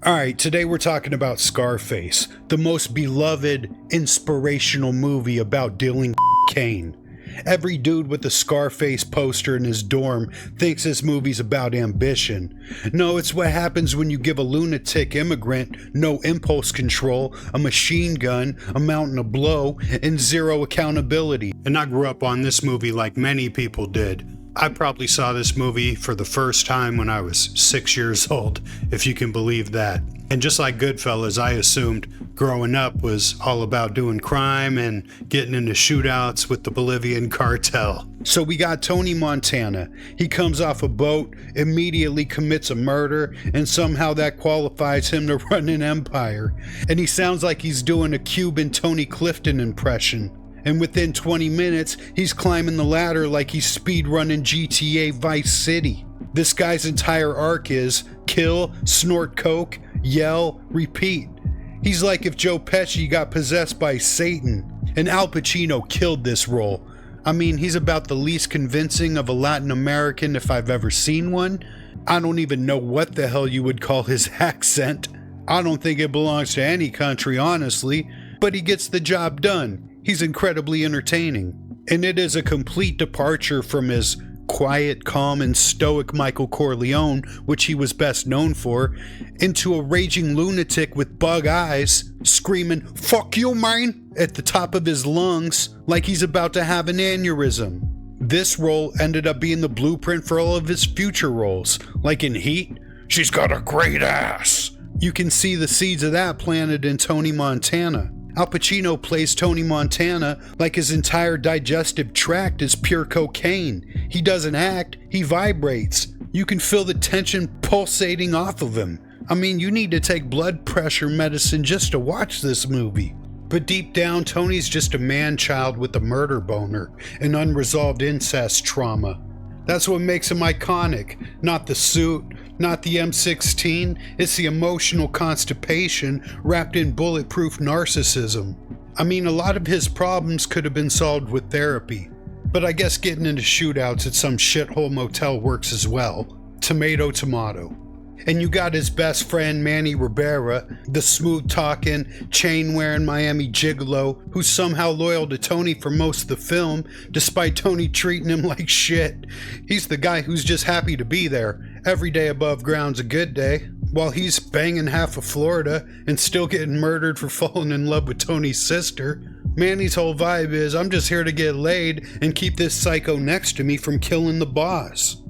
Alright, today we're talking about Scarface, the most beloved, inspirational movie about dealing cocaine. Every dude with a Scarface poster in his dorm thinks this movie's about ambition. No, it's what happens when you give a lunatic immigrant no impulse control, a machine gun, a mountain of blow, and zero accountability. And I grew up on this movie like many people did. I probably saw this movie for the first time when I was 6 years old, if you can believe that. And just like Goodfellas, I assumed growing up was all about doing crime and getting into shootouts with the Bolivian cartel. So we got Tony Montana. He comes off a boat, immediately commits a murder, and somehow that qualifies him to run an empire. And he sounds like he's doing a Cuban Tony Clifton impression. And within 20 minutes, he's climbing the ladder like he's speed running GTA Vice City. This guy's entire arc is kill, snort coke, yell, repeat. He's like if Joe Pesci got possessed by Satan. And Al Pacino killed this role. I mean, he's about the least convincing of a Latin American if I've ever seen one. I don't even know what the hell you would call his accent. I don't think it belongs to any country, honestly. But he gets the job done. He's incredibly entertaining, and it is a complete departure from his quiet, calm, and stoic Michael Corleone, which he was best known for, into a raging lunatic with bug eyes, screaming, "Fuck you, man!" at the top of his lungs, like he's about to have an aneurysm. This role ended up being the blueprint for all of his future roles, like in Heat, "She's got a great ass." You can see the seeds of that planted in Tony Montana. Al Pacino plays Tony Montana like his entire digestive tract is pure cocaine. He doesn't act, he vibrates. You can feel the tension pulsating off of him. I mean, you need to take blood pressure medicine just to watch this movie. But deep down, Tony's just a man-child with a murder boner and unresolved incest trauma. That's what makes him iconic, not the suit, not the M16, it's the emotional constipation wrapped in bulletproof narcissism. I mean, a lot of his problems could have been solved with therapy, but I guess getting into shootouts at some shithole motel works as well. Tomato, tomato. And you got his best friend Manny Rivera, the smooth-talking, chain-wearing Miami gigolo who's somehow loyal to Tony for most of the film, despite Tony treating him like shit. He's the guy who's just happy to be there. Every day above ground's a good day, while he's banging half of Florida and still getting murdered for falling in love with Tony's sister. Manny's whole vibe is, I'm just here to get laid and keep this psycho next to me from killing the boss.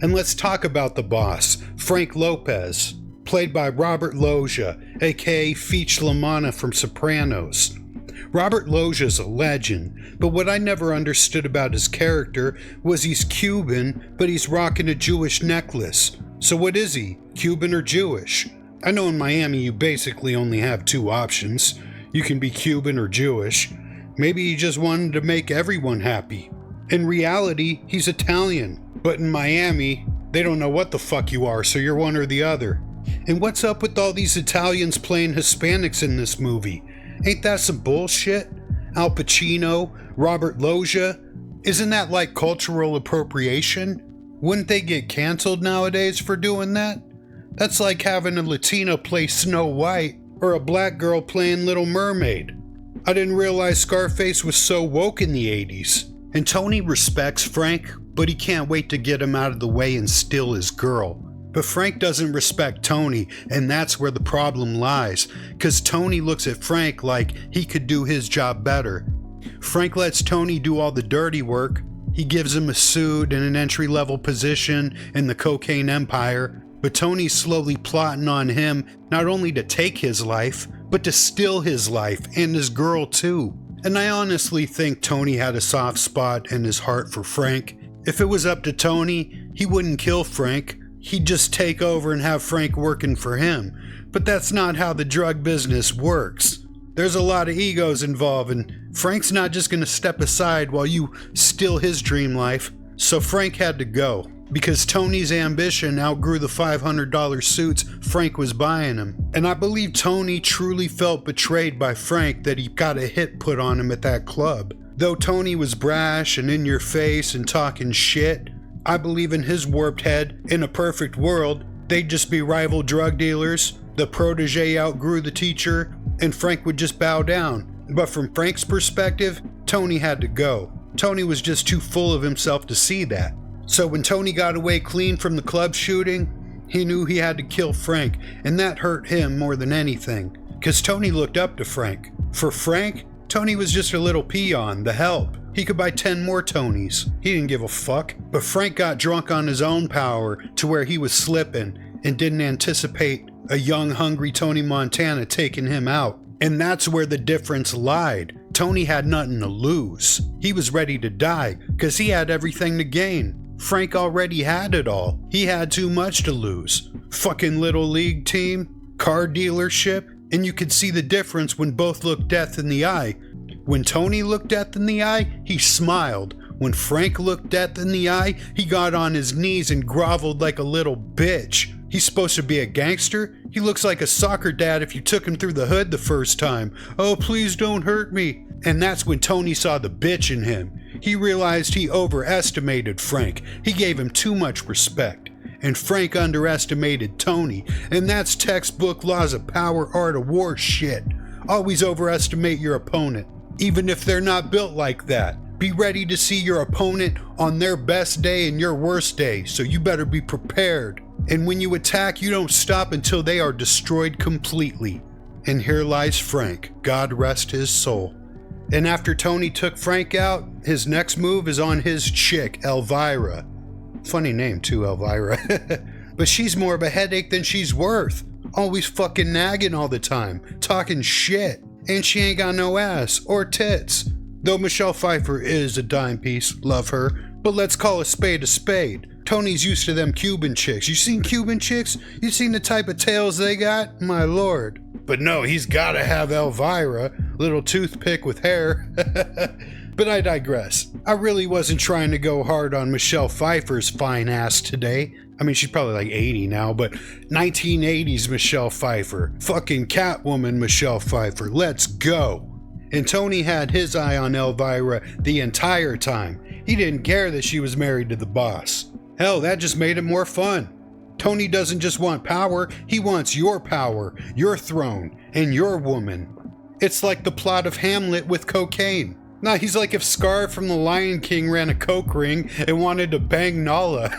And let's talk about the boss, Frank Lopez, played by Robert Loggia, aka Feech LaManna from Sopranos. Robert Loggia's a legend, but what I never understood about his character was he's Cuban, but he's rocking a Jewish necklace. So what is he, Cuban or Jewish? I know in Miami you basically only have two options. You can be Cuban or Jewish. Maybe he just wanted to make everyone happy. In reality, he's Italian. But in Miami, they don't know what the fuck you are, so you're one or the other. And what's up with all these Italians playing Hispanics in this movie? Ain't that some bullshit? Al Pacino, Robert Loggia? Isn't that like cultural appropriation? Wouldn't they get canceled nowadays for doing that? That's like having a Latina play Snow White or a black girl playing Little Mermaid. I didn't realize Scarface was so woke in the 80s. And Tony respects Frank, but he can't wait to get him out of the way and steal his girl. But Frank doesn't respect Tony, and that's where the problem lies, cause Tony looks at Frank like he could do his job better. Frank lets Tony do all the dirty work. He gives him a suit and an entry-level position in the cocaine empire, but Tony's slowly plotting on him not only to take his life, but to steal his life and his girl too. And I honestly think Tony had a soft spot in his heart for Frank. If it was up to Tony, he wouldn't kill Frank. He'd just take over and have Frank working for him. But that's not how the drug business works. There's a lot of egos involved, and Frank's not just gonna step aside while you steal his dream life. So Frank had to go, because Tony's ambition outgrew the $500 suits Frank was buying him. And I believe Tony truly felt betrayed by Frank that he got a hit put on him at that club. Though Tony was brash and in your face and talking shit, I believe in his warped head, in a perfect world, they'd just be rival drug dealers, The protege outgrew the teacher, and Frank would just bow down. But from Frank's perspective, Tony had to go. Tony was just too full of himself to see that. So when Tony got away clean from the club shooting, he knew he had to kill Frank, and that hurt him more than anything. Because Tony looked up to Frank. For Frank, Tony was just a little peon, the help. He could buy 10 more Tonys. He didn't give a fuck. But Frank got drunk on his own power to where he was slipping and didn't anticipate a young, hungry Tony Montana taking him out. And that's where the difference lied. Tony had nothing to lose. He was ready to die because he had everything to gain. Frank already had it all. He had too much to lose. Fucking little league team, car dealership, and you could see the difference when both looked death in the eye. When Tony looked death in the eye, he smiled. When Frank looked death in the eye, he got on his knees and groveled like a little bitch. He's supposed to be a gangster. He looks like a soccer dad if you took him through the hood the first time. Oh, please don't hurt me. And that's when Tony saw the bitch in him. He realized he overestimated Frank. He gave him too much respect. And Frank underestimated Tony. And that's textbook laws of power, art of war shit. Always overestimate your opponent, even if they're not built like that. Be ready to see your opponent on their best day and your worst day, so you better be prepared. And when you attack, you don't stop until they are destroyed completely. And here lies Frank, God rest his soul. And after Tony took Frank out, his next move is on his chick, Elvira. Funny name too, Elvira. But she's more of a headache than she's worth. Always fucking nagging all the time, talking shit. And she ain't got no ass or tits. Though Michelle Pfeiffer is a dime piece, love her. But let's call a spade a spade. Tony's used to them Cuban chicks. You seen Cuban chicks? You seen the type of tails they got? My lord. But no, he's gotta have Elvira, little toothpick with hair. But I digress. I really wasn't trying to go hard on Michelle Pfeiffer's fine ass today. I mean, she's probably like 80 now, but 1980s Michelle Pfeiffer. Fucking Catwoman Michelle Pfeiffer. Let's go. And Tony had his eye on Elvira the entire time. He didn't care that she was married to the boss. Hell, that just made it more fun. Tony doesn't just want power, he wants your power, your throne, and your woman. It's like the plot of Hamlet with cocaine. Nah, he's like if Scar from The Lion King ran a coke ring and wanted to bang Nala.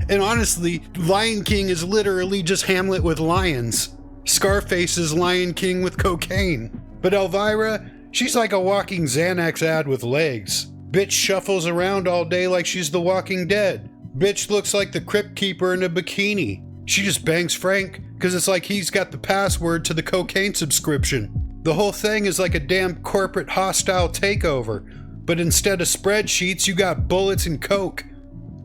And honestly, Lion King is literally just Hamlet with lions. Scarface is Lion King with cocaine. But Elvira, she's like a walking Xanax ad with legs. Bitch shuffles around all day like she's the Walking Dead. Bitch looks like the Crypt Keeper in a bikini. She just bangs Frank because it's like he's got the password to the cocaine subscription. The whole thing is like a damn corporate hostile takeover. But instead of spreadsheets, you got bullets and coke.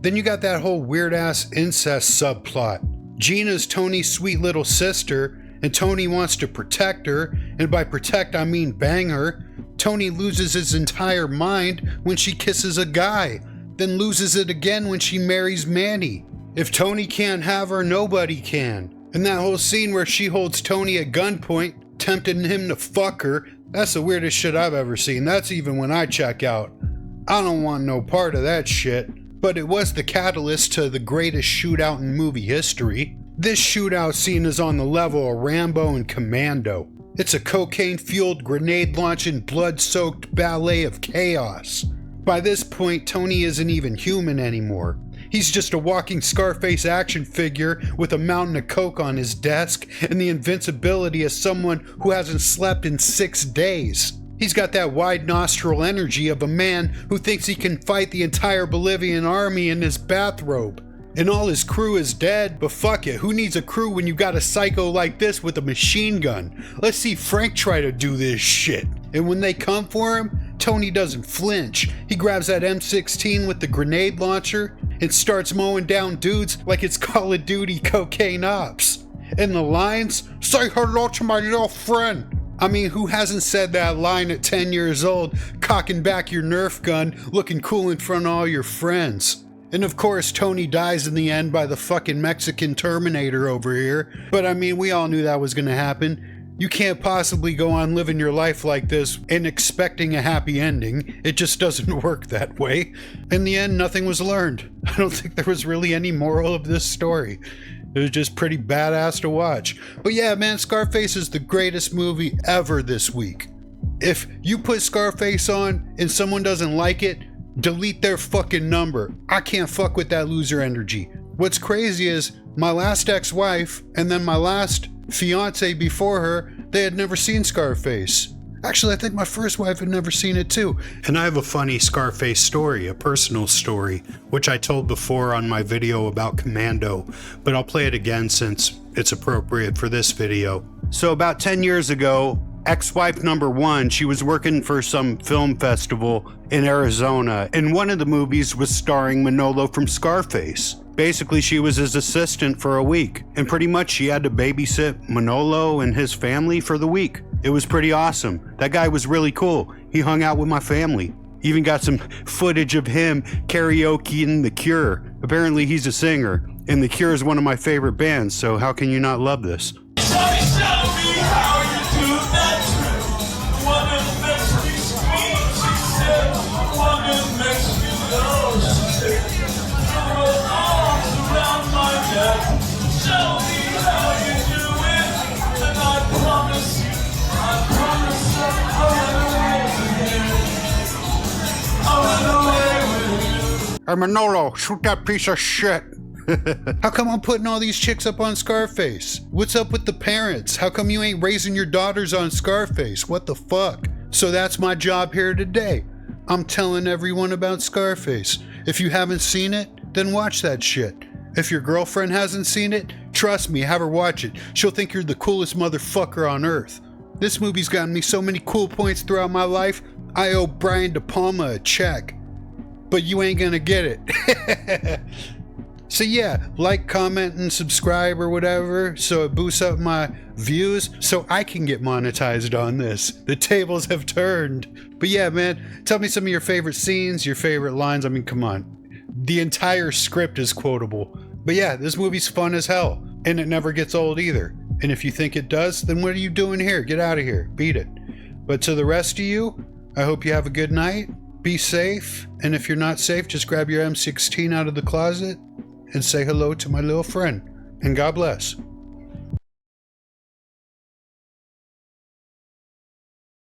Then you got that whole weird-ass incest subplot. Gina's Tony's sweet little sister, and Tony wants to protect her, and by protect I mean bang her. Tony loses his entire mind when she kisses a guy, then loses it again when she marries Manny. If Tony can't have her, nobody can. And that whole scene where she holds Tony at gunpoint, tempting him to fuck her, that's the weirdest shit I've ever seen. That's even when I check out. I don't want no part of that shit. But it was the catalyst to the greatest shootout in movie history. This shootout scene is on the level of Rambo and Commando. It's a cocaine-fueled, grenade-launching, blood-soaked ballet of chaos. By this point, Tony isn't even human anymore. He's just a walking Scarface action figure with a mountain of coke on his desk and the invincibility of someone who hasn't slept in 6 days. He's got that wide nostril energy of a man who thinks he can fight the entire Bolivian army in his bathrobe. And all his crew is dead, but fuck it, who needs a crew when you got a psycho like this with a machine gun? Let's see Frank try to do this shit. And when they come for him, Tony doesn't flinch. He grabs that M16 with the grenade launcher and starts mowing down dudes like it's Call of Duty cocaine ops. And the lines, "Say hello to my little friend." I mean, who hasn't said that line at 10 years old, cocking back your Nerf gun, looking cool in front of all your friends? And of course, Tony dies in the end by the fucking Mexican Terminator over here. But I mean, we all knew that was gonna happen. You can't possibly go on living your life like this and expecting a happy ending. It just doesn't work that way. In the end, nothing was learned. I don't think there was really any moral of this story. It was just pretty badass to watch. But yeah, man, Scarface is the greatest movie ever this week. If you put Scarface on and someone doesn't like it, delete their fucking number. I can't fuck with that loser energy. What's crazy is my last ex-wife and then my last fiance before her, they had never seen Scarface. Actually, I think my first wife had never seen it too. And I have a funny Scarface story, a personal story, which I told before on my video about Commando, but I'll play it again since it's appropriate for this video. So about 10 years ago, ex-wife number one, she was working for some film festival in Arizona, and one of the movies was starring Manolo from Scarface. Basically, she was his assistant for a week, and pretty much she had to babysit Manolo and his family for the week. It was pretty awesome. That guy was really cool. He hung out with my family. Even got some footage of him karaokeing The Cure. Apparently he's a singer, and The Cure is one of my favorite bands, so how can you not love this? Show me how you do that trick. One that makes me scream, she said. One that makes me know, she said. Throw her arms around my neck. Show me how you do it. And I promise you, I'll run away with you. Hey Manolo, shoot that piece of shit. How come I'm putting all these chicks up on Scarface? What's up with the parents? How come you ain't raising your daughters on Scarface? What the fuck? So that's my job here today. I'm telling everyone about Scarface. If you haven't seen it, then watch that shit. If your girlfriend hasn't seen it, trust me, have her watch it. She'll think you're the coolest motherfucker on earth. This movie's gotten me so many cool points throughout my life, I owe Brian De Palma a check. But you ain't gonna get it. So yeah, like, comment, and subscribe or whatever, so it boosts up my views, so I can get monetized on this. The tables have turned. But yeah, man, tell me some of your favorite scenes, your favorite lines. I mean, come on. The entire script is quotable. But yeah, this movie's fun as hell, and it never gets old either. And if you think it does, then what are you doing here? Get out of here. Beat it. But to the rest of you, I hope you have a good night. Be safe. And if you're not safe, just grab your M16 out of the closet and say hello to my little friend. And God bless.